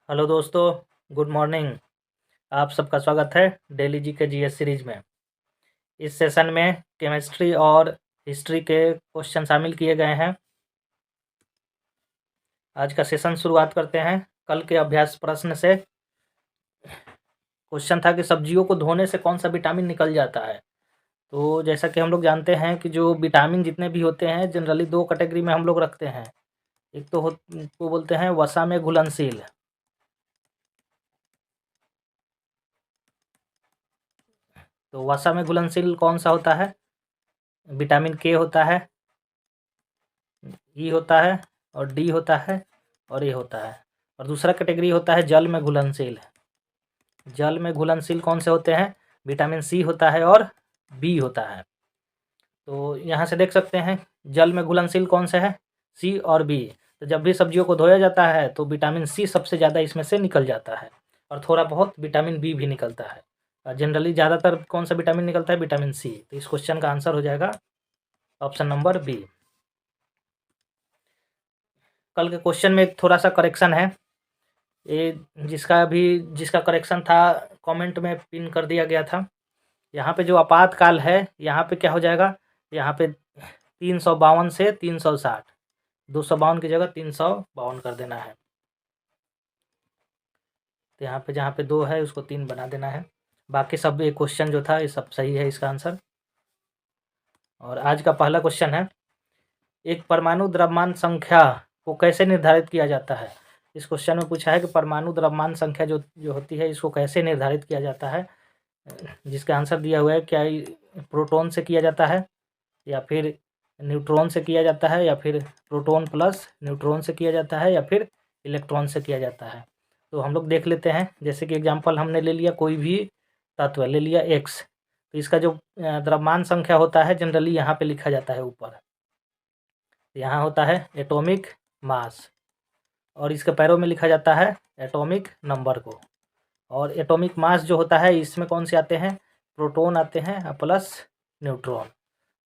Hello दोस्तों, good morning. आप सबका स्वागत है डेली जी के जीएस सीरीज में। इस सेशन में केमिस्ट्री और हिस्ट्री के क्वेश्चन शामिल किए गए हैं। आज का सेशन शुरुआत करते हैं कल के अभ्यास प्रश्न से। क्वेश्चन था कि सब्जियों को धोने से कौन सा विटामिन निकल जाता है। तो जैसा कि हम लोग जानते हैं कि जो विटामिन जितने भी होते हैं जनरली दो कैटेगरी में हम लोग रखते हैं। एक तो को बोलते हैं वसा में घुलनशील। तो वसा में घुलनशील कौन सा होता है? विटामिन के होता है, ई होता है और डी होता है और ए होता है। और दूसरा कैटेगरी होता है जल में घुलनशील। जल में घुलनशील कौन से होते हैं? विटामिन सी होता है और बी होता है। तो यहाँ से देख सकते हैं जल में घुलनशील कौन से है, सी और बी। तो जब भी सब्जियों को धोया जाता है तो विटामिन सी सबसे ज़्यादा इसमें से निकल जाता है और थोड़ा बहुत विटामिन बी भी निकलता है। जनरली ज़्यादातर कौन सा विटामिन निकलता है? Vitamin C. तो इस क्वेश्चन का आंसर हो जाएगा ऑप्शन नंबर बी। कल के क्वेश्चन में थोड़ा सा करेक्शन है। ये जिसका करेक्शन था कमेंट में पिन कर दिया गया था। यहाँ पे जो आपातकाल है यहाँ पे क्या हो जाएगा? यहाँ पे 352 से 360, 252 की जगह 352 कर देना है। तो यहाँ पे जहाँ पे 2 है उसको 3 बना देना है। बाकी सब ये क्वेश्चन जो था ये सब सही है इसका आंसर। और आज का पहला क्वेश्चन है, एक परमाणु द्रव्यमान संख्या को कैसे निर्धारित किया जाता है। इस क्वेश्चन में पूछा है कि परमाणु द्रव्यमान संख्या जो होती है इसको कैसे निर्धारित किया जाता है। जिसका आंसर दिया हुआ है, क्या प्रोटॉन से किया जाता है या फिर न्यूट्रॉन से किया जाता है या फिर प्रोटॉन प्लस न्यूट्रॉन से किया जाता है या फिर इलेक्ट्रॉन से किया जाता है। तो हम लोग देख लेते हैं। जैसे कि एग्जांपल हमने ले लिया, कोई भी तत्व ले लिया एक्स, तो इसका जो द्रव्यमान संख्या होता है जनरली यहाँ पे लिखा जाता है ऊपर। यहाँ होता है एटॉमिक मास और इसके पैरों में लिखा जाता है एटॉमिक नंबर को। और एटॉमिक मास जो होता है इसमें कौन से आते हैं? प्रोटॉन आते हैं प्लस न्यूट्रॉन।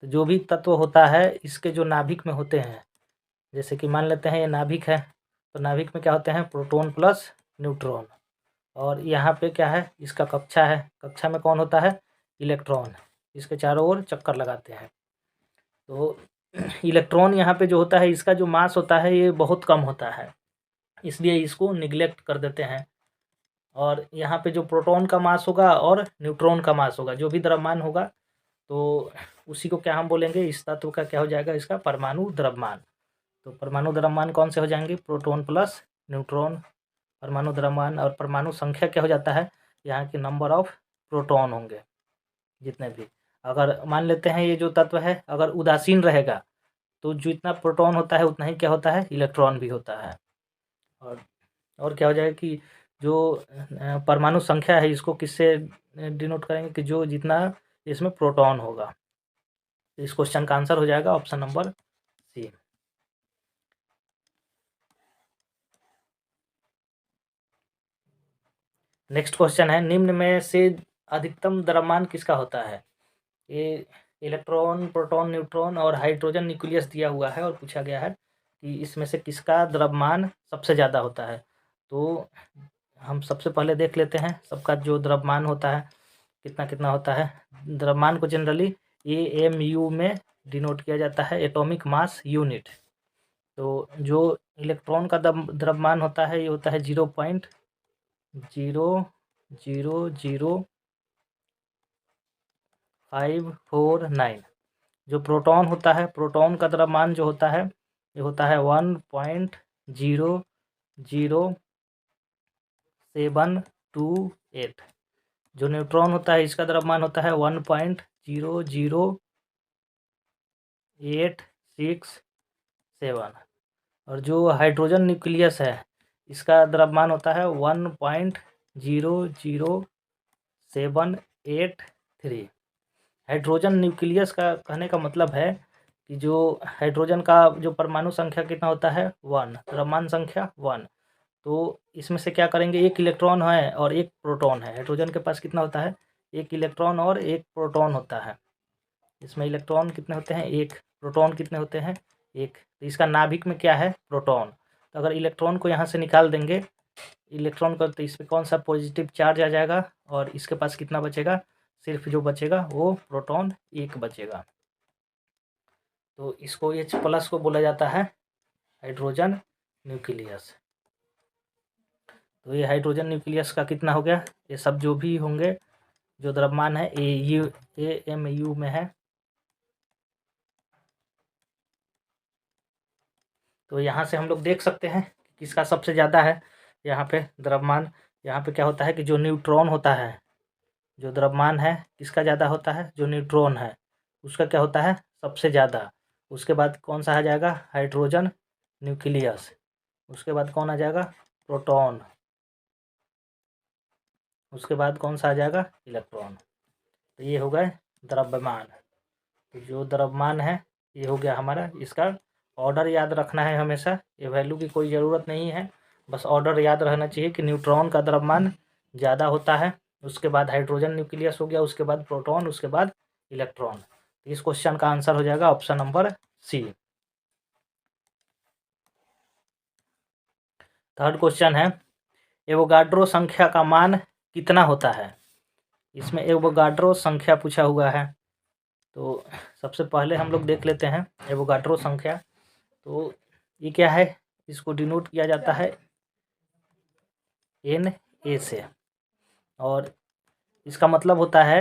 तो जो भी तत्व होता है इसके जो नाभिक में होते हैं, जैसे कि मान लेते हैं ये नाभिक है, तो नाभिक में क्या होते हैं? Proton plus neutron. और यहाँ पे क्या है? इसका कक्षा है, कक्षा में कौन होता है? इलेक्ट्रॉन। इसके चारों ओर चक्कर लगाते हैं। तो इलेक्ट्रॉन यहाँ पे जो होता है इसका जो मास होता है ये बहुत कम होता है, इसलिए इसको निगलेक्ट कर देते हैं। और यहाँ पे जो प्रोटॉन का मास होगा और न्यूट्रॉन का मास होगा, जो भी द्रव्यमान होगा, तो उसी को क्या हम बोलेंगे? इस तत्व का क्या हो जाएगा? इसका परमाणु द्रव्यमान। तो परमाणु द्रव्यमान कौन से हो जाएंगे? प्रोटॉन प्लस न्यूट्रॉन परमाणु द्रव्यमान। और परमाणु संख्या क्या हो जाता है? यहाँ के नंबर ऑफ प्रोटॉन होंगे जितने भी। अगर मान लेते हैं ये जो तत्व है अगर उदासीन रहेगा तो जितना प्रोटॉन होता है उतना ही क्या होता है? इलेक्ट्रॉन भी होता है। और और क्या हो जाएगा कि जो परमाणु संख्या है इसको किससे डिनोट करेंगे? कि जो जितना इसमें प्रोटॉन होगा। इस क्वेश्चन का आंसर हो जाएगा option number C. Next question है, निम्न में से अधिकतम द्रव्यमान किसका होता है। ये इलेक्ट्रॉन, प्रोटॉन, न्यूट्रॉन और हाइड्रोजन न्यूक्लियस दिया हुआ है और पूछा गया है कि इसमें से किसका द्रव्यमान सबसे ज़्यादा होता है। तो हम सबसे पहले देख लेते हैं सबका जो द्रव्यमान होता है कितना कितना होता है। द्रव्यमान को जनरली AMU में डिनोट किया जाता है, एटॉमिक मास यूनिट। तो जो इलेक्ट्रॉन का द्रव्यमान होता है ये होता है 0.0000549। जो प्रोटॉन होता है, प्रोटॉन का द्रव्यमान जो होता है ये होता है 1.00728। जो न्यूट्रॉन होता है इसका द्रव्यमान होता है 1.00867। और जो हाइड्रोजन न्यूक्लियस है इसका द्रव्यमान होता है 1.00783। हाइड्रोजन न्यूक्लियस का कहने का मतलब है कि जो हाइड्रोजन का जो परमाणु संख्या कितना होता है? 1, द्रव्यमान संख्या 1। तो इसमें से क्या करेंगे? एक इलेक्ट्रॉन है और एक प्रोटॉन है। हाइड्रोजन के पास कितना होता है? एक इलेक्ट्रॉन और एक प्रोटॉन होता है। इसमें इलेक्ट्रॉन कितने होते हैं? एक। प्रोटॉन कितने होते हैं? एक। तो इसका नाभिक में क्या है? प्रोटॉन। तो अगर इलेक्ट्रॉन को यहाँ से निकाल देंगे, इलेक्ट्रॉन का, तो इस पर कौन सा पॉजिटिव चार्ज आ जाएगा और इसके पास कितना बचेगा, सिर्फ जो बचेगा वो प्रोटॉन एक बचेगा। तो इसको H+ को बोला जाता है हाइड्रोजन न्यूक्लियस। तो ये हाइड्रोजन न्यूक्लियस का कितना हो गया, ये सब जो भी होंगे जो द्रव्यमान है AMU में है। तो यहाँ से हम लोग देख सकते हैं किसका सबसे ज़्यादा है यहाँ पे द्रव्यमान। यहाँ पे क्या होता है कि जो न्यूट्रॉन होता है, जो द्रव्यमान है किसका ज़्यादा होता है, जो न्यूट्रॉन है उसका क्या होता है सबसे ज़्यादा। उसके बाद कौन सा आ जाएगा, हाइड्रोजन न्यूक्लियस। उसके बाद कौन आ जाएगा, प्रोटॉन। उसके बाद कौन सा आ जाएगा, इलेक्ट्रॉन। तो ये हो गए द्रव्यमान। तो जो द्रव्यमान है ये हो गया हमारा, इसका ऑर्डर याद रखना है हमेशा, ये वैल्यू की कोई ज़रूरत नहीं है, बस ऑर्डर याद रहना चाहिए कि न्यूट्रॉन का द्रव्यमान ज़्यादा होता है, उसके बाद हाइड्रोजन न्यूक्लियस हो गया, उसके बाद प्रोटॉन, उसके बाद इलेक्ट्रॉन। तो इस क्वेश्चन का आंसर हो जाएगा option number C. Third question है, एवोगाड्रो संख्या का मान कितना होता है। इसमें एवोगाड्रो संख्या पूछा हुआ है। तो सबसे पहले हम लोग देख लेते हैं एवोगाड्रो संख्या। तो ये क्या है, इसको डिनोट किया जाता है Na से, और इसका मतलब होता है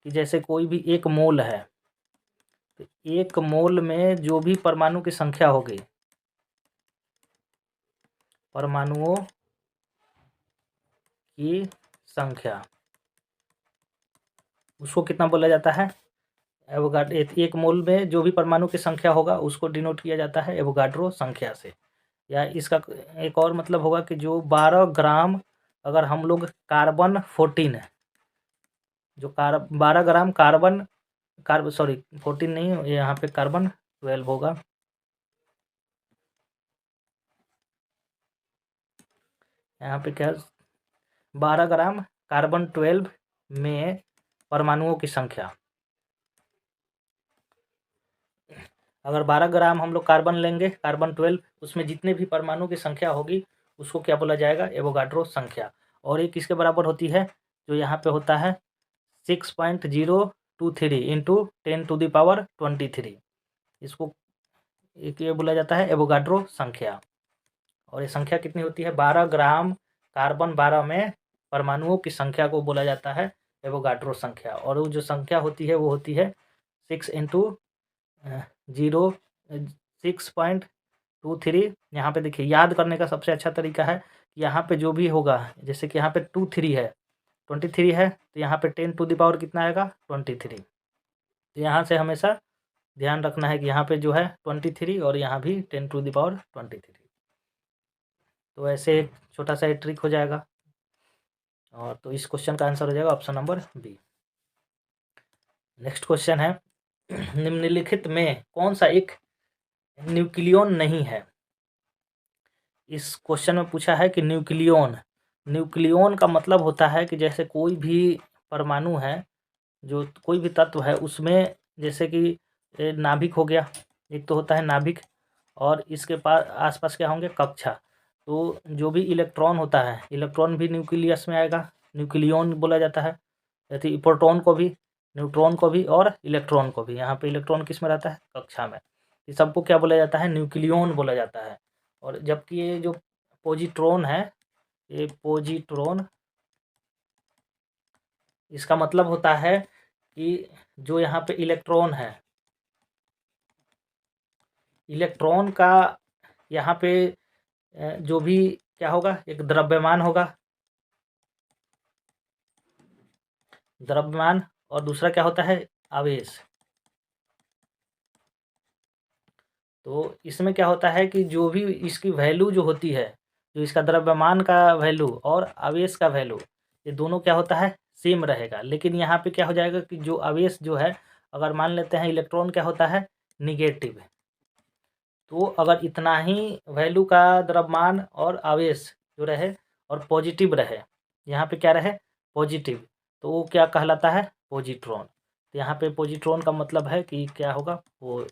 कि जैसे कोई भी एक मोल है, तो एक मोल में जो भी परमाणु की संख्या होगी, परमाणुओं की संख्या, उसको कितना बोला जाता है, एवोगाड्रो। एक मोल में जो भी परमाणु की संख्या होगा उसको डिनोट किया जाता है एवोगाड्रो संख्या से। या इसका एक और मतलब होगा कि जो 12 ग्राम, अगर हम लोग कार्बन 14, जो 12 ग्राम कार्बन 14 नहीं, यहाँ पे कार्बन 12 होगा। यहाँ पे क्या, 12 ग्राम कार्बन 12 में परमाणुओं की संख्या, अगर 12 ग्राम हम लोग कार्बन लेंगे, कार्बन 12, उसमें जितने भी परमाणु की संख्या होगी उसको क्या बोला जाएगा, एवोगाड्रो संख्या। और ये किसके बराबर होती है, जो यहाँ पे होता है 6.023 इंटू 10⁻23। इसको एक ये बोला जाता है एवोगाड्रो संख्या। और ये संख्या कितनी होती है, 12 ग्राम कार्बन 12 में परमाणुओं की संख्या को बोला जाता है एवोगाड्रो संख्या। और वो जो संख्या होती है वो होती है 6 यहाँ पे देखिए, याद करने का सबसे अच्छा तरीका है, यहाँ पे जो भी होगा, जैसे कि यहाँ पे 23 है, तो यहाँ पे 10 कितना आएगा, 23। तो यहाँ से हमेशा ध्यान रखना है कि यहाँ पे जो है 23 और यहाँ भी 10⁻23। तो ऐसे एक छोटा सा ट्रिक हो जाएगा। और तो इस क्वेश्चन का आंसर हो जाएगा option number B. Next question है, निम्नलिखित में कौन सा एक न्यूक्लियन नहीं है। इस क्वेश्चन में पूछा है कि न्यूक्लियन का मतलब होता है कि जैसे कोई भी परमाणु है, जो कोई भी तत्व है उसमें, जैसे कि नाभिक हो गया, एक तो होता है नाभिक, और इसके पास आसपास क्या होंगे, कक्षा। तो जो भी इलेक्ट्रॉन होता है, इलेक्ट्रॉन भी न्यूक्लियस में आएगा, न्यूक्लियन बोला जाता है। यदि प्रोटॉन को भी, न्यूट्रॉन को भी और इलेक्ट्रॉन को भी। यहाँ पे इलेक्ट्रॉन किस में रहता है, कक्षा में। इस सबको क्या बोला जाता है, न्यूक्लियन बोला जाता है। और जबकि ये जो पॉजिट्रॉन है, ये पॉजिट्रॉन, इसका मतलब होता है कि जो यहाँ पे इलेक्ट्रॉन है, इलेक्ट्रॉन का यहाँ पे जो भी क्या होगा, एक द्रव्यमान होगा, द्रव्यमान, और दूसरा क्या होता है, आवेश। तो इसमें क्या होता है कि जो भी इसकी वैल्यू जो होती है, जो इसका द्रव्यमान का वैल्यू और आवेश का वैल्यू, ये दोनों क्या होता है, सेम रहेगा। लेकिन यहाँ पे क्या हो जाएगा कि जो आवेश जो है, अगर मान लेते हैं इलेक्ट्रॉन क्या होता है, निगेटिव, तो अगर इतना ही वैल्यू का द्रव्यमान और आवेश जो रहे और पॉजिटिव रहे, यहाँ पे क्या रहे, पॉजिटिव, तो वो क्या कहलाता है, पॉजिट्रॉन। तो यहाँ पे पॉजिट्रॉन का मतलब है कि क्या होगा, वो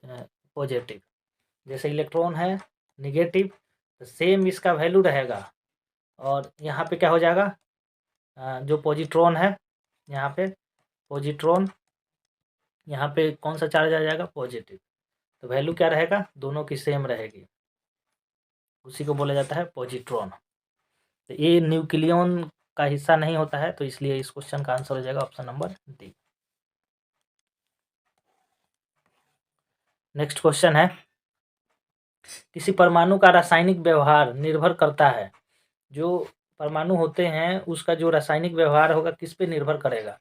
पॉजिटिव। जैसे इलेक्ट्रॉन है निगेटिव, तो सेम इसका वैल्यू रहेगा, और यहाँ पे क्या हो जाएगा, जो पॉजिट्रॉन है यहाँ पे पॉजिट्रॉन, यहाँ पे कौन सा चार्ज आ जाएगा, पॉजिटिव। तो वैल्यू क्या रहेगा, दोनों की सेम रहेगी, उसी को बोला जाता है पॉजिट्रॉन। तो ये न्यूक्लियन का हिस्सा नहीं होता है, तो इसलिए इस क्वेश्चन का आंसर हो जाएगा option number D. Next question है, किसी परमाणु का रासायनिक व्यवहार निर्भर करता है, जो परमाणु होते हैं उसका जो रासायनिक व्यवहार होगा किस पे निर्भर करेगा।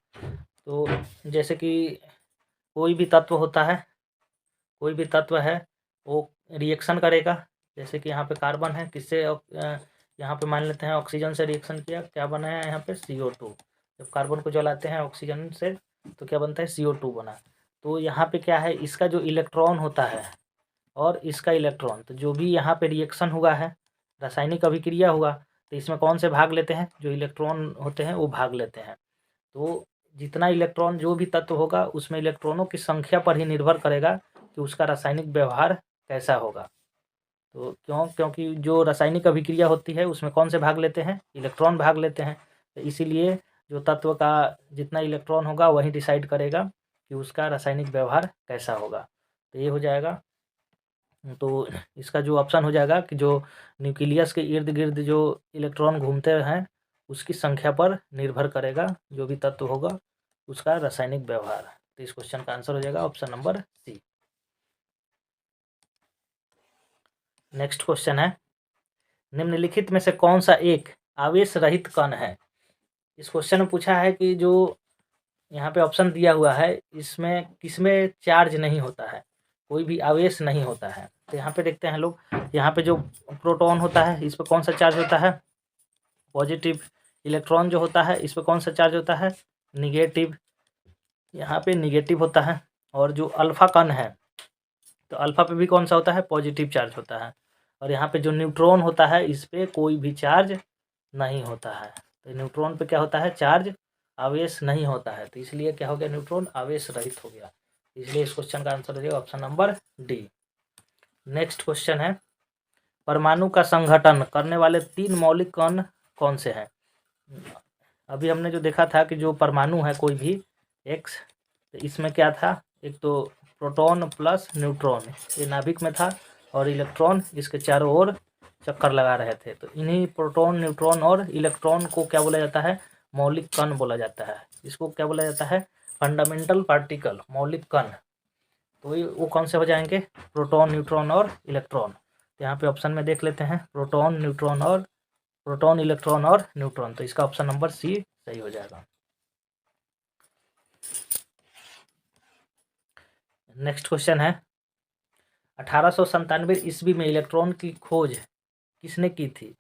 तो जैसे कि कोई भी तत्व होता है, कोई भी तत्व है वो रिएक्शन करेगा, जैसे कि यहाँ पे कार्बन है, किससे यहाँ पे मान लेते हैं ऑक्सीजन से रिएक्शन किया, क्या बना है यहाँ पे CO2। जब कार्बन को जलाते हैं ऑक्सीजन से तो क्या बनता है, CO2 बना। तो यहाँ पे क्या है, इसका जो इलेक्ट्रॉन होता है और इसका इलेक्ट्रॉन, तो जो भी यहाँ पे रिएक्शन हुआ है, रासायनिक अभिक्रिया हुआ, तो इसमें कौन से भाग लेते हैं, जो इलेक्ट्रॉन होते हैं वो भाग लेते हैं। तो जितना इलेक्ट्रॉन जो भी तत्व होगा उसमें इलेक्ट्रॉनों की संख्या पर ही निर्भर करेगा कि उसका रासायनिक व्यवहार कैसा होगा। तो क्योंकि जो रासायनिक अभिक्रिया होती है उसमें कौन से भाग लेते हैं, इलेक्ट्रॉन भाग लेते हैं। तो इसीलिए जो तत्व का जितना इलेक्ट्रॉन होगा वही डिसाइड करेगा कि उसका रासायनिक व्यवहार कैसा होगा। तो ये हो जाएगा, तो इसका जो ऑप्शन हो जाएगा कि जो न्यूक्लियस के इर्द गिर्द जो इलेक्ट्रॉन घूमते हैं उसकी संख्या पर निर्भर करेगा जो भी तत्व होगा उसका रासायनिक व्यवहार। तो इस क्वेश्चन का आंसर हो जाएगा option number C. Next question है, निम्नलिखित में से कौन सा एक आवेश रहित कण है। इस क्वेश्चन में पूछा है कि जो यहाँ पे ऑप्शन दिया हुआ है इसमें किसमें चार्ज नहीं होता है, कोई भी आवेश नहीं होता है। तो यहाँ पे देखते हैं लोग, यहाँ पे जो प्रोटॉन होता है इस पर कौन सा चार्ज होता है, पॉजिटिव। इलेक्ट्रॉन जो होता है इस पर कौन सा चार्ज होता है, निगेटिव, यहाँ पे निगेटिव होता है। और जो अल्फा कण है तो अल्फा पे भी कौन सा होता है, पॉजिटिव चार्ज होता है। और यहाँ पे जो न्यूट्रॉन होता है इस पर कोई भी चार्ज नहीं होता है। तो न्यूट्रॉन पे क्या होता है, चार्ज, आवेश नहीं होता है। तो इसलिए क्या हो गया, न्यूट्रॉन आवेश रहित हो गया। इसलिए इस क्वेश्चन का आंसर हो जाएगा option number D. Next question है, परमाणु का संघटन करने वाले 3 मौलिक कण कौन से हैं। अभी हमने जो देखा था कि जो परमाणु है कोई भी एक्स, तो इसमें क्या था, एक तो प्रोटॉन प्लस न्यूट्रॉन, ये नाभिक में था और इलेक्ट्रॉन इसके चारों ओर चक्कर लगा रहे थे। तो इन्हीं प्रोटॉन, न्यूट्रॉन और इलेक्ट्रॉन को क्या बोला जाता है, मौलिक कण बोला जाता है। इसको क्या बोला जाता है, फंडामेंटल पार्टिकल, मौलिक कण। तो वो कौन से हो जाएंगे, प्रोटॉन, न्यूट्रॉन और इलेक्ट्रॉन। तो यहाँ पे ऑप्शन में देख लेते हैं, प्रोटॉन, न्यूट्रॉन और प्रोटॉन, इलेक्ट्रॉन और न्यूट्रॉन। तो इसका ऑप्शन नंबर सी सही हो जाएगा। नेक्स्ट क्वेश्चन है, 1897 ईस्वी में इलेक्ट्रॉन की खोज किसने की थी।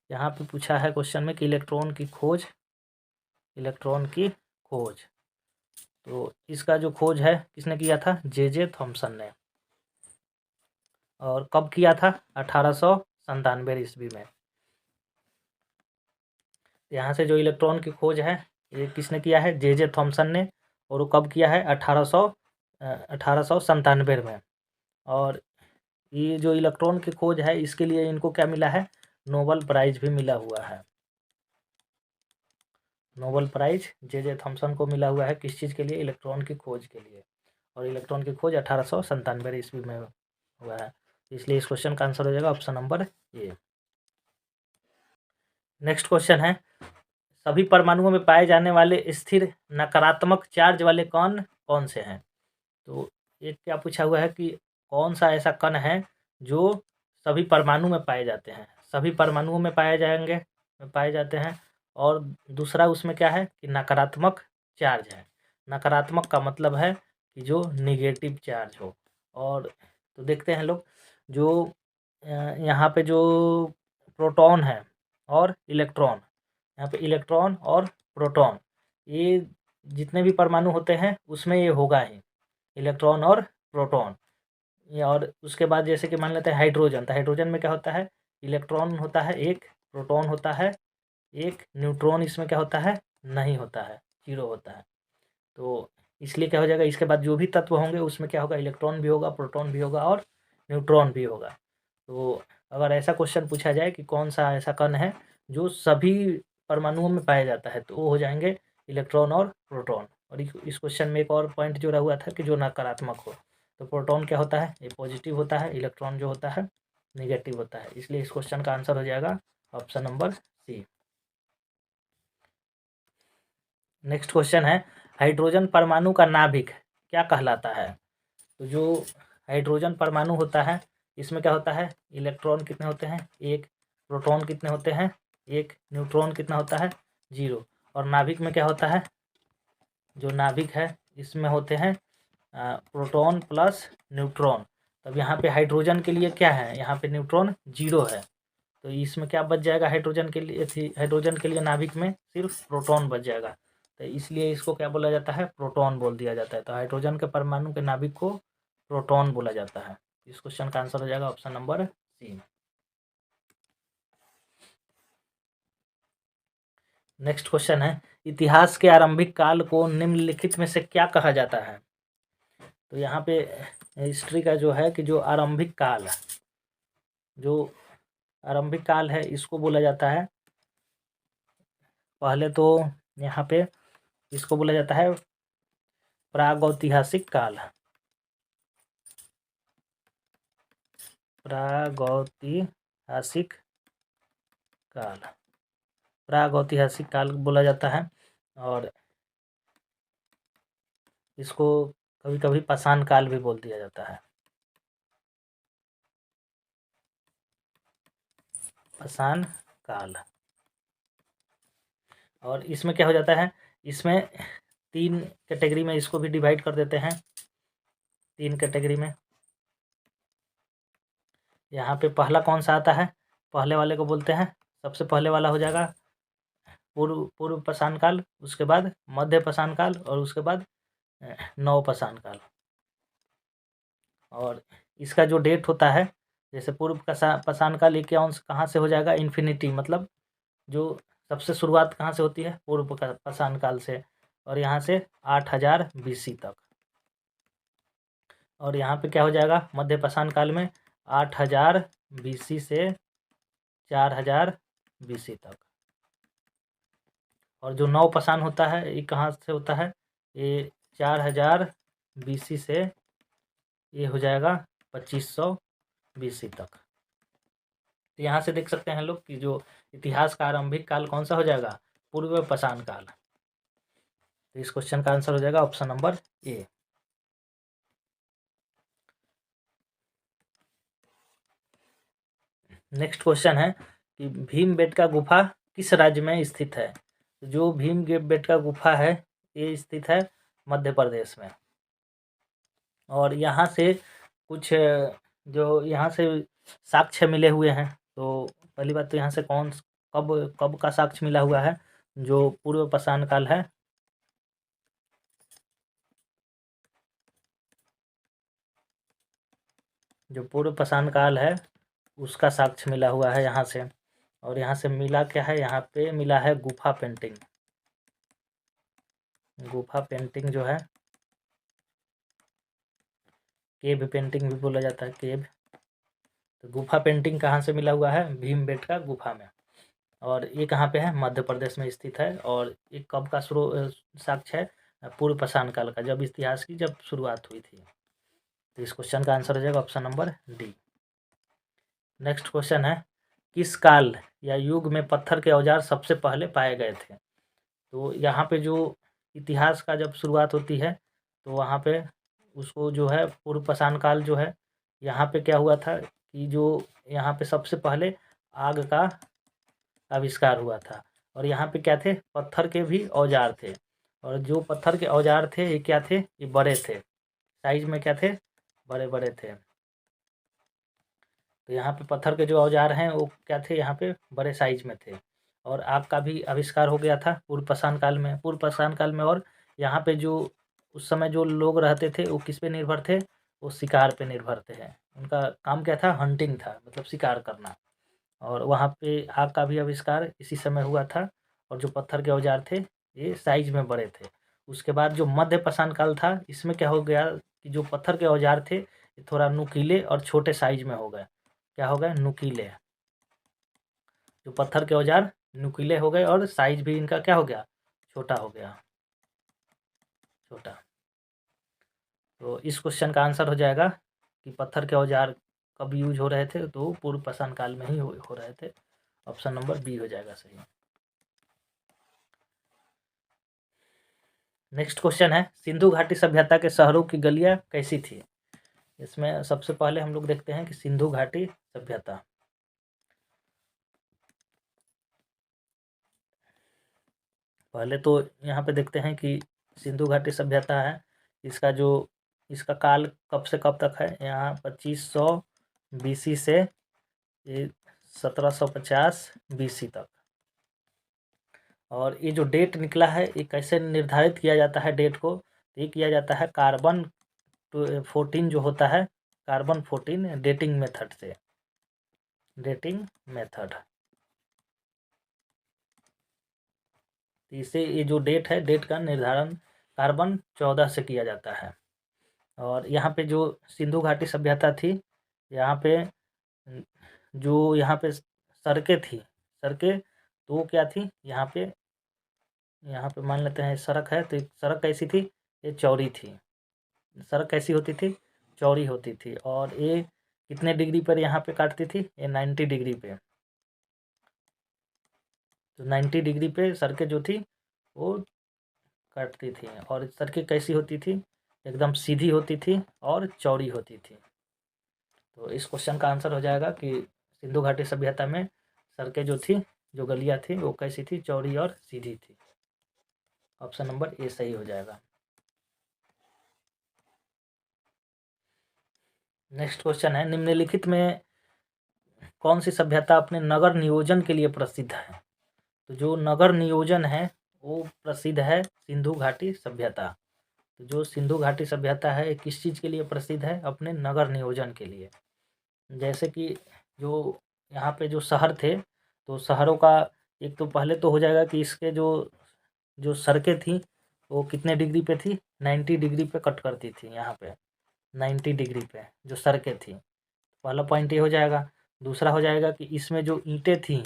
यहाँ पे पूछा है क्वेश्चन में कि इलेक्ट्रॉन की खोज, इलेक्ट्रॉन की खोज। तो इसका जो खोज है किसने किया था, जे थॉमसन ने। और कब किया था, 1897 ईस्वी में। यहाँ से जो इलेक्ट्रॉन की खोज है ये किसने किया है, जे थॉमसन ने। और वो कब किया है, 1897 में। और ये जो इलेक्ट्रॉन की खोज है इसके लिए इनको क्या मिला है, नोबेल प्राइज भी मिला हुआ है। नोबेल प्राइज जे थॉमसन को मिला हुआ है, किस चीज़ के लिए, इलेक्ट्रॉन की खोज के लिए। और इलेक्ट्रॉन की खोज 1897 ईस्वी में हुआ है। इसलिए इस क्वेश्चन का आंसर हो जाएगा option number A. Next question है, सभी परमाणुओं में पाए जाने वाले स्थिर नकारात्मक चार्ज वाले कण कौन से हैं। तो एक क्या पूछा हुआ है कि कौन सा ऐसा कण है जो सभी परमाणु में पाए जाते हैं, सभी परमाणुओं में पाए जाएंगे, पाए जाते हैं। और दूसरा उसमें क्या है कि नकारात्मक चार्ज है। नकारात्मक का मतलब है कि जो निगेटिव चार्ज हो। और तो देखते हैं लोग, जो यहाँ पे जो प्रोटॉन है और इलेक्ट्रॉन, यहाँ पे इलेक्ट्रॉन और प्रोटॉन, ये जितने भी परमाणु होते हैं उसमें ये होगा ही, इलेक्ट्रॉन और प्रोटॉन। और उसके बाद जैसे कि मान लेते हैं हाइड्रोजन, तो हाइड्रोजन में क्या होता है, इलेक्ट्रॉन होता है एक, प्रोटॉन होता है एक, न्यूट्रॉन इसमें क्या होता है, नहीं होता है, जीरो होता है। तो इसलिए क्या हो जाएगा, इसके बाद जो भी तत्व होंगे उसमें क्या होगा, इलेक्ट्रॉन भी होगा, प्रोटॉन भी होगा और न्यूट्रॉन भी होगा। तो अगर ऐसा क्वेश्चन पूछा जाए कि कौन सा ऐसा कण है जो सभी परमाणुओं में पाया जाता है, तो वो हो जाएंगे इलेक्ट्रॉन और प्रोटॉन। और इस क्वेश्चन में एक और पॉइंट जुड़ा हुआ था कि जो नकारात्मक हो, तो प्रोटॉन क्या होता है, ये पॉजिटिव होता है, इलेक्ट्रॉन जो होता है निगेटिव होता है। इसलिए इस क्वेश्चन का आंसर हो जाएगा option number C. Next question है, हाइड्रोजन परमाणु का नाभिक क्या कहलाता है। तो जो हाइड्रोजन परमाणु होता है, इसमें क्या होता है, इलेक्ट्रॉन कितने होते हैं, एक, प्रोटॉन कितने होते हैं, एक, न्यूट्रॉन कितना होता है, 0। और नाभिक में क्या होता है, जो नाभिक है इसमें होते हैं प्रोटॉन प्लस न्यूट्रॉन। तब यहाँ पे हाइड्रोजन के लिए क्या है, यहाँ पे न्यूट्रॉन 0 है, तो इसमें क्या बच जाएगा, हाइड्रोजन के लिए हाइड्रोजन के लिए नाभिक में सिर्फ प्रोटॉन बच जाएगा, तो इसलिए इसको क्या बोला जाता है, प्रोटॉन बोल दिया जाता है। तो हाइड्रोजन के परमाणु के नाभिक को प्रोटॉन बोला जाता है। इस क्वेश्चन का आंसर हो जाएगा option number C. Next question है, इतिहास के आरंभिक काल को निम्नलिखित में से क्या कहा जाता है। तो यहाँ पे हिस्ट्री का जो है कि जो आरंभिक काल है इसको बोला जाता है, पहले तो यहाँ पे इसको बोला जाता है प्रागैतिहासिक काल। प्रागैतिहासिक काल, प्रागैतिहासिक काल बोला जाता है। और इसको कभी कभी पाषाण काल भी बोल दिया जाता है, पाषाण काल। और इसमें क्या हो जाता है, इसमें 3 कैटेगरी में इसको भी डिवाइड कर देते हैं, 3 कैटेगरी में। यहाँ पे पहला कौन सा आता है, पहले वाले को बोलते हैं, सबसे पहले वाला हो जाएगा पूर्व पाषाण काल, उसके बाद मध्य पाषाण काल, और उसके बाद नव पाषाण काल। और इसका जो डेट होता है, जैसे पूर्व पाषाण काल ये कहाँ से हो जाएगा, इन्फिनिटी, मतलब जो सबसे शुरुआत कहाँ से होती है, पूर्व पाषाण काल से, और यहाँ से 8000 BC तक। और यहाँ पे क्या हो जाएगा, मध्य पाषाण काल में 8000 BC से 4000 BC तक। और जो नव पाषाण होता है ये कहाँ से होता है, ये 4000 BC से ये हो जाएगा 2500 BC तक। तो यहाँ से देख सकते हैं लोग कि जो इतिहास का आरंभिक काल कौन सा हो जाएगा, पूर्व पाषाण काल। तो इस क्वेश्चन का आंसर हो जाएगा option number A. Next question है कि भीमबेटका गुफा किस राज्य में स्थित है। जो भीमबेटका गुफा है ये स्थित है मध्य प्रदेश में। और यहाँ से कुछ जो यहाँ से साक्ष्य मिले हुए हैं, तो पहली बात तो यहाँ से कब कब का साक्ष्य मिला हुआ है, जो पूर्व पाषाण काल है, जो पूर्व पाषाण काल है उसका साक्ष्य मिला हुआ है यहाँ से। और यहाँ से मिला क्या है, यहाँ पे मिला है गुफा पेंटिंग। गुफा पेंटिंग जो है, केव पेंटिंग भी बोला जाता है, केव। तो गुफा पेंटिंग कहाँ से मिला हुआ है, भीमबेटका गुफा में। और ये कहाँ पे है, मध्य प्रदेश में स्थित है। और ये कब का साक्ष्य है, पूर्व पाषाण काल का, जब इतिहास की जब शुरुआत हुई थी। तो इस क्वेश्चन का आंसर हो जाएगा option number D. Next question है, किस काल या युग में पत्थर के औजार सबसे पहले पाए गए थे। तो यहाँ पे जो इतिहास का जब शुरुआत होती है, तो वहाँ पे उसको जो है पूर्व पाषाण काल जो है, यहाँ पे क्या हुआ था कि जो यहाँ पे सबसे पहले आग का आविष्कार हुआ था। और यहाँ पे क्या थे, पत्थर के भी औजार थे। और जो पत्थर के औजार थे ये क्या थे, ये बड़े थे, साइज में क्या थे, बड़े बड़े थे। तो यहाँ पे पत्थर के जो औजार हैं वो क्या थे, यहाँ पे बड़े साइज में थे। और आग का भी आविष्कार हो गया था पूर्व पाषाण काल में। और यहाँ पे जो उस समय जो लोग रहते थे वो किस पे निर्भर थे, वो शिकार पे निर्भर थे। उनका काम क्या था, हंटिंग था, मतलब शिकार करना। और वहाँ पे आग का भी आविष्कार इसी समय हुआ था। और जो पत्थर के औजार थे ये साइज में बड़े थे। उसके बाद जो मध्य पाषाण काल था, इसमें क्या हो गया कि जो पत्थर के औजार थे ये थोड़ा नुकीले और छोटे साइज में हो गए। क्या हो गए, नुकीले। जो पत्थर के औजार नुकीले हो गए और साइज भी इनका क्या हो गया, छोटा हो गया, छोटा। तो इस क्वेश्चन का आंसर हो जाएगा कि पत्थर के औजार कब यूज हो रहे थे, तो पूर्व पाषाण काल में ही हो रहे थे। ऑप्शन नंबर बी हो जाएगा सही। नेक्स्ट क्वेश्चन है, सिंधु घाटी सभ्यता के शहरों की गलियां कैसी थी। इसमें सबसे पहले हम लोग देखते हैं कि सिंधु घाटी सभ्यता, पहले तो यहाँ पे देखते हैं कि सिंधु घाटी सभ्यता है, इसका काल कब से कब तक है। यहाँ 2500 BC से 1750 BC तक। और ये जो डेट निकला है, ये कैसे निर्धारित किया जाता है डेट को, ये किया जाता है कार्बन 14 जो होता है, कार्बन 14 डेटिंग मेथड से, डेटिंग मेथड। इससे ये जो डेट है, डेट का निर्धारण कार्बन 14 से किया जाता है। और यहाँ पे जो सिंधु घाटी सभ्यता थी, यहाँ पे जो यहाँ पे सड़कें थी, सड़कें तो वो क्या थी, यहाँ पे मान लेते हैं सड़क है, तो सड़क कैसी थी, ये चौड़ी थी। सड़क कैसी होती थी, चौड़ी होती थी। और ये कितने डिग्री पर यहाँ पे काटती थी, ये 90 डिग्री पे। तो 90 डिग्री पे सड़कें जो थी वो काटती थी। और सड़कें कैसी होती थी, एकदम सीधी होती थी और चौड़ी होती थी। तो इस क्वेश्चन का आंसर हो जाएगा कि सिंधु घाटी सभ्यता में सड़कें जो थी, जो गलियाँ थी, वो कैसी थी, चौड़ी और सीधी थी। ऑप्शन नंबर ए सही हो जाएगा। नेक्स्ट क्वेश्चन है, निम्नलिखित में कौन सी सभ्यता अपने नगर नियोजन के लिए प्रसिद्ध है। तो जो नगर नियोजन है वो प्रसिद्ध है सिंधु घाटी सभ्यता। तो जो सिंधु घाटी सभ्यता है किस चीज़ के लिए प्रसिद्ध है, अपने नगर नियोजन के लिए। जैसे कि जो यहाँ पे जो शहर थे, तो शहरों का एक तो पहले तो हो जाएगा कि इसके जो जो सड़कें थी वो कितने डिग्री पे थी, 90 डिग्री पे कट करती थी। यहाँ पे 90 डिग्री पे जो सड़कें थी, पहला पॉइंट ये हो जाएगा। दूसरा हो जाएगा कि इसमें जो ईंटें थी,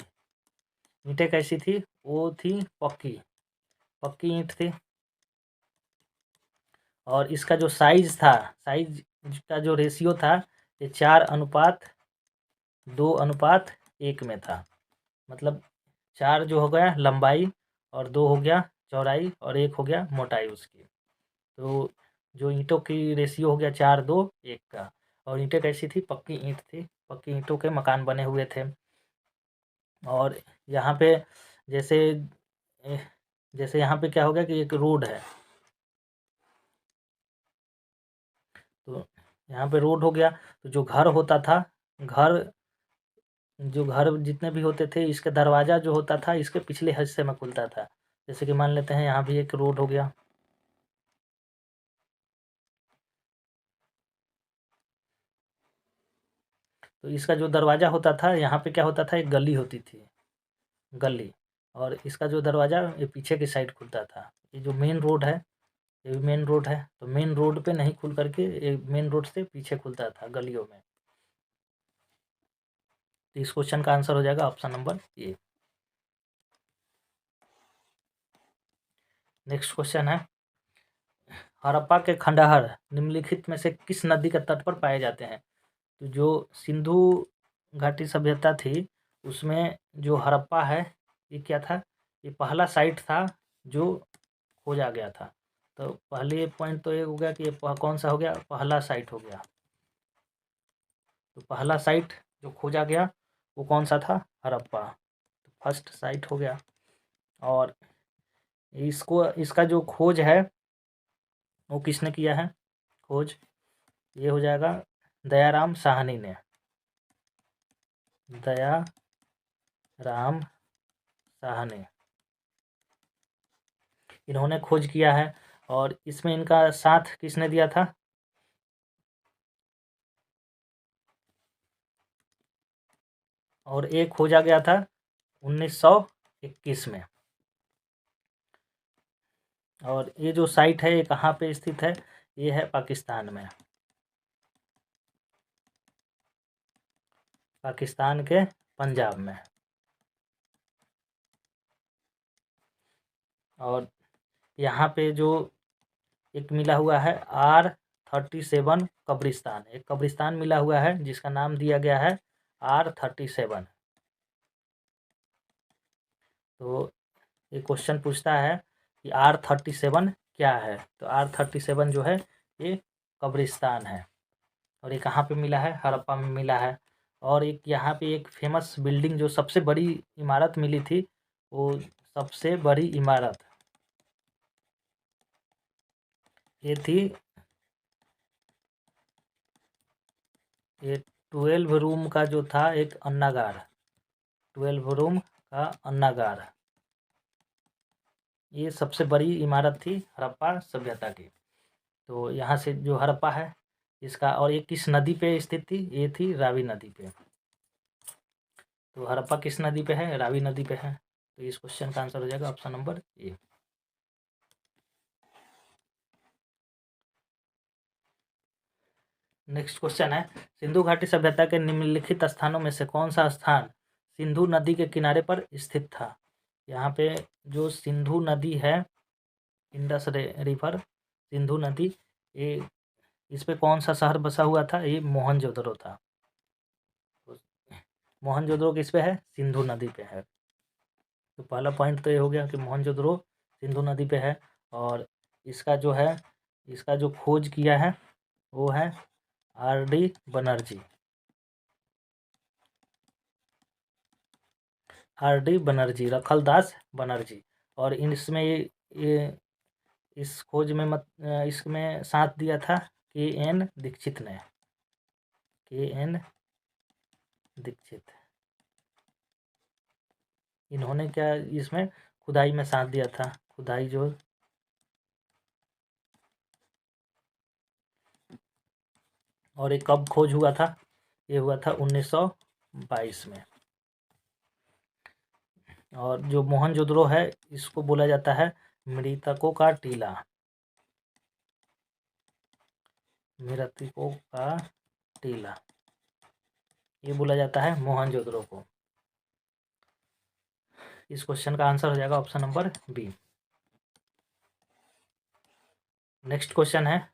ईंटें कैसी थी, वो थी पक्की, पक्की ईंट थी। और इसका जो साइज था, साइज का जो रेशियो था, ये 4:2:1 में था। मतलब 4 जो हो गया लंबाई, और 2 हो गया चौड़ाई, और 1 हो गया मोटाई उसकी। तो जो ईंटों की रेशियो हो गया 4:2:1 का। और ईंटें कैसी थी, पक्की ईंट थी, पक्की ईंटों के मकान बने हुए थे। और यहाँ पे जैसे जैसे यहाँ पे क्या हो गया कि एक रोड है, तो यहाँ पे रोड हो गया, तो जो घर होता था, घर जो घर जितने भी होते थे, इसके दरवाज़ा जो होता था इसके पिछले हिस्से में खुलता था। जैसे कि मान लेते हैं यहाँ भी एक रोड हो गया, तो इसका जो दरवाज़ा होता था, यहाँ पे क्या होता था, एक गली होती थी, गली। और इसका जो दरवाज़ा ये पीछे की साइड खुलता था। ये जो मेन रोड है, ये भी मेन रोड है, तो मेन रोड पे नहीं खुल करके ये मेन रोड से पीछे खुलता था गलियों में। तो इस क्वेश्चन का आंसर हो जाएगा option number A. Next question है, हड़प्पा के खंडहर निम्नलिखित में से किस नदी के तट पर पाए जाते हैं। तो जो सिंधु घाटी सभ्यता थी, उसमें जो हड़प्पा है, ये क्या था, ये पहला साइट था जो खोजा गया था। तो पहले पॉइंट तो ये हो गया कि ये कौन सा हो गया, पहला साइट हो गया। तो पहला साइट जो खोजा गया वो कौन सा था, हड़प्पा, तो फर्स्ट साइट हो गया। और इसका जो खोज है वो किसने किया है, खोज, ये हो जाएगा दयाराम साहनी ने, दयाराम साहनी, इन्होंने खोज किया है। और इसमें इनका साथ किसने दिया था, और एक खोजा गया था 1921 में। और ये जो साइट है ये कहाँ पे स्थित है, ये है पाकिस्तान में, पाकिस्तान के पंजाब में। और यहाँ पे जो एक मिला हुआ है R37 कब्रिस्तान, एक कब्रिस्तान मिला हुआ है जिसका नाम दिया गया है R37। तो ये क्वेश्चन पूछता है कि R37 क्या है, तो R37 जो है ये कब्रिस्तान है। और ये कहाँ पे मिला है, हड़प्पा में मिला है। और एक यहाँ पे एक फेमस बिल्डिंग जो सबसे बड़ी इमारत मिली थी, वो सबसे बड़ी इमारत ये थी, ये 12 रूम का जो था एक अन्नागार, 12 रूम का अन्नागार, ये सबसे बड़ी इमारत थी हड़प्पा सभ्यता की। तो यहाँ से जो हड़प्पा है इसका, और ये किस नदी पे स्थित थी, ये थी रावी नदी पे। तो हड़प्पा किस नदी पे है, रावी नदी पे है। तो इस क्वेश्चन का आंसर हो जाएगा option number A. Next question है, सिंधु घाटी सभ्यता के निम्नलिखित स्थानों में से कौन सा स्थान सिंधु नदी के किनारे पर स्थित था। यहाँ पे जो सिंधु नदी है, इंडस रिवर, सिंधु नदी, ये इस पे कौन सा शहर बसा हुआ था, ये मोहनजोदड़ो था। मोहनजोदड़ो किस पे है, सिंधु नदी पे है। तो पहला पॉइंट तो ये हो गया कि मोहनजोदड़ो सिंधु नदी पे है। और इसका जो है, इसका जो खोज किया है वो है R.D. बनर्जी, R.D. बनर्जी, रखलदास बनर्जी। और इसमें ये इस खोज में इसमें साथ दिया था K.N. दीक्षित ने, K.N. दीक्षित, इन्होंने क्या इसमें खुदाई में साथ दिया था, खुदाई जो, और ये कब खोज हुआ था, ये हुआ था 1922 में। और जो मोहनजोदड़ो है इसको बोला जाता है मृतकों का टीला, मृतकों का टीला, ये बोला जाता है मोहनजोदड़ो को। इस क्वेश्चन का आंसर हो जाएगा option number B. Next question है,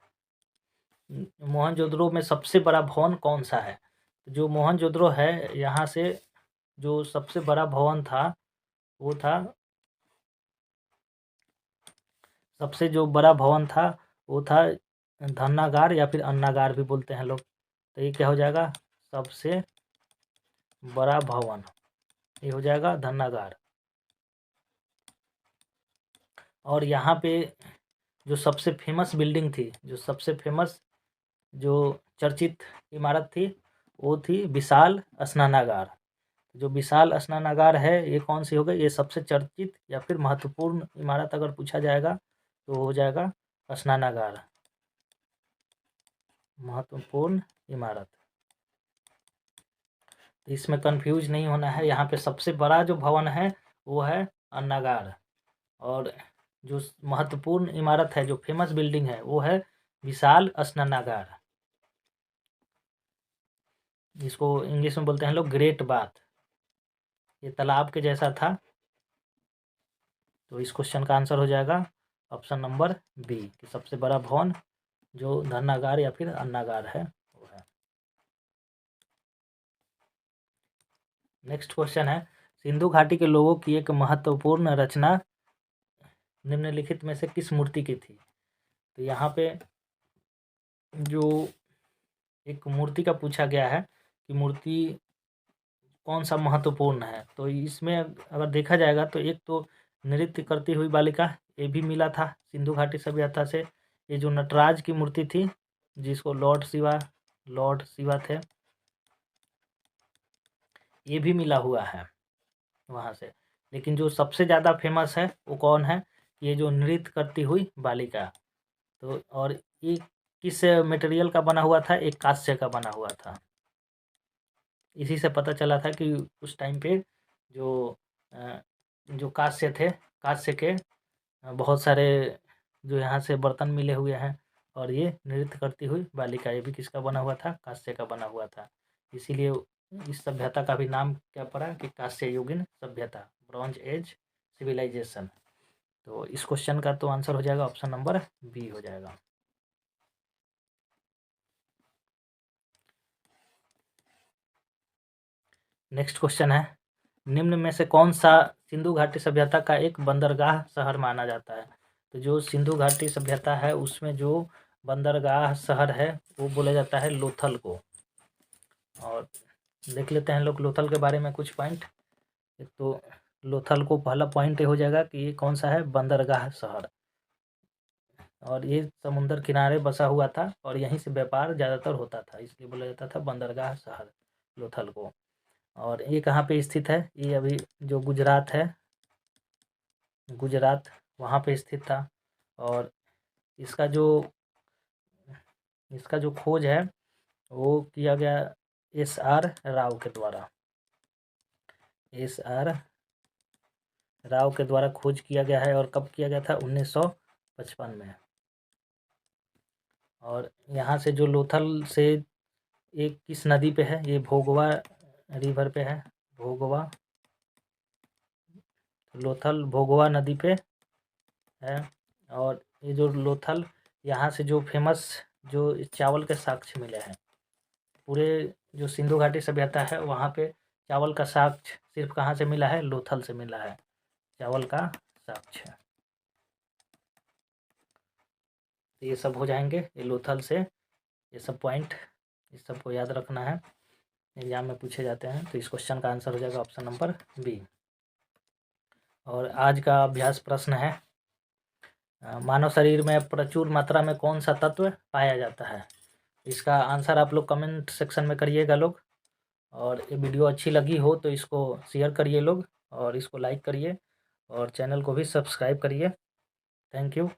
मोहनजोदड़ो में सबसे बड़ा भवन कौन सा है। जो मोहनजोदड़ो है यहाँ से जो सबसे बड़ा भवन था वो था, सबसे जो बड़ा भवन था वो था धन्नागार या फिर अन्नागार भी बोलते हैं लोग। तो ये क्या हो जाएगा, सबसे बड़ा भवन, ये हो जाएगा धन्नागार। और यहाँ पे जो सबसे फेमस बिल्डिंग थी, जो सबसे फेमस जो चर्चित इमारत थी वो थी विशाल स्नानागार। जो विशाल स्नानागार है ये कौन सी हो गई, ये सबसे चर्चित या फिर महत्वपूर्ण इमारत अगर पूछा जाएगा तो हो जाएगा स्नानागार, महत्वपूर्ण इमारत। इसमें कंफ्यूज नहीं होना है, यहाँ पे सबसे बड़ा जो भवन है वो है अन्नागार, और जो महत्वपूर्ण इमारत है, जो फेमस बिल्डिंग है वो है विशाल स्नानागार। जिसको इंग्लिश में बोलते हैं लोग ग्रेट बाथ, ये तालाब के जैसा था। तो इस क्वेश्चन का आंसर हो जाएगा ऑप्शन नंबर बी, कि सबसे बड़ा भवन जो धन्नागार या फिर अन्नागार है वो है। नेक्स्ट क्वेश्चन है, सिंधु घाटी के लोगों की एक महत्वपूर्ण रचना निम्नलिखित में से किस मूर्ति की थी। तो यहाँ पे जो एक मूर्ति का पूछा गया है कि मूर्ति कौन सा महत्वपूर्ण है, तो इसमें अगर देखा जाएगा तो एक तो नृत्य करती हुई बालिका, ये भी मिला था सिंधु घाटी सभ्यता से। ये जो नटराज की मूर्ति थी जिसको लॉर्ड शिवा थे, ये भी मिला हुआ है वहाँ से। लेकिन जो सबसे ज़्यादा फेमस है वो कौन है, ये जो नृत्य करती हुई बालिका। तो और ये किस मटेरियल का बना हुआ था, एक कांस्य का बना हुआ था। इसी से पता चला था कि उस टाइम पे जो कांस्य थे, कांस्य के बहुत सारे जो यहाँ से बर्तन मिले हुए हैं। और ये नृत्य करती हुई बालिका, ये भी किसका बना हुआ था, कांस्य का बना हुआ था। इसीलिए इस सभ्यता का भी नाम क्या पड़ा कि कांस्य युगीन सभ्यता, ब्रॉन्ज एज सिविलाइजेशन। तो इस क्वेश्चन का तो आंसर हो जाएगा ऑप्शन नंबर बी हो जाएगा। नेक्स्ट क्वेश्चन है, निम्न में से कौन सा सिंधु घाटी सभ्यता का एक बंदरगाह शहर माना जाता है? तो जो सिंधु घाटी सभ्यता है उसमें जो बंदरगाह शहर है वो बोला जाता है लोथल को। और देख लेते हैं लोग लोथल के बारे में कुछ पॉइंट। तो लोथल को पहला पॉइंट ये हो जाएगा कि ये कौन सा है, बंदरगाह शहर, और ये समुद्र किनारे बसा हुआ था और यहीं से व्यापार ज़्यादातर होता था, इसलिए बोला जाता था बंदरगाह शहर लोथल को। और ये कहाँ पे स्थित है, ये अभी जो गुजरात है, गुजरात वहाँ पे स्थित था। और इसका जो खोज है वो किया गया एस.आर. राव के द्वारा। एस.आर. राव के द्वारा खोज किया गया है। और कब किया गया था, 1955 में। और यहाँ से जो लोथल से एक किस नदी पे है, ये भोगवा रिवर पे है, भोगवा, लोथल भोगवा नदी पे है। और ये जो लोथल, यहाँ से जो फेमस जो चावल के साक्ष्य मिले हैं, पूरे जो सिंधु घाटी सभ्यता है वहाँ पे चावल का साक्ष्य सिर्फ कहाँ से मिला है, लोथल से मिला है चावल का साक्ष्य। तो ये सब हो जाएंगे, ये लोथल से ये सब पॉइंट, इस सबको याद रखना है, एग्जाम में पूछे जाते हैं। तो इस क्वेश्चन का आंसर हो जाएगा ऑप्शन नंबर बी। और आज का अभ्यास प्रश्न है, मानव शरीर में प्रचुर मात्रा में कौन सा तत्व पाया जाता है? इसका आंसर आप लोग कमेंट सेक्शन में करिएगा लोग। और ये वीडियो अच्छी लगी हो तो इसको शेयर करिए लोग, और इसको लाइक करिए, और चैनल को भी सब्सक्राइब करिए। Thank you.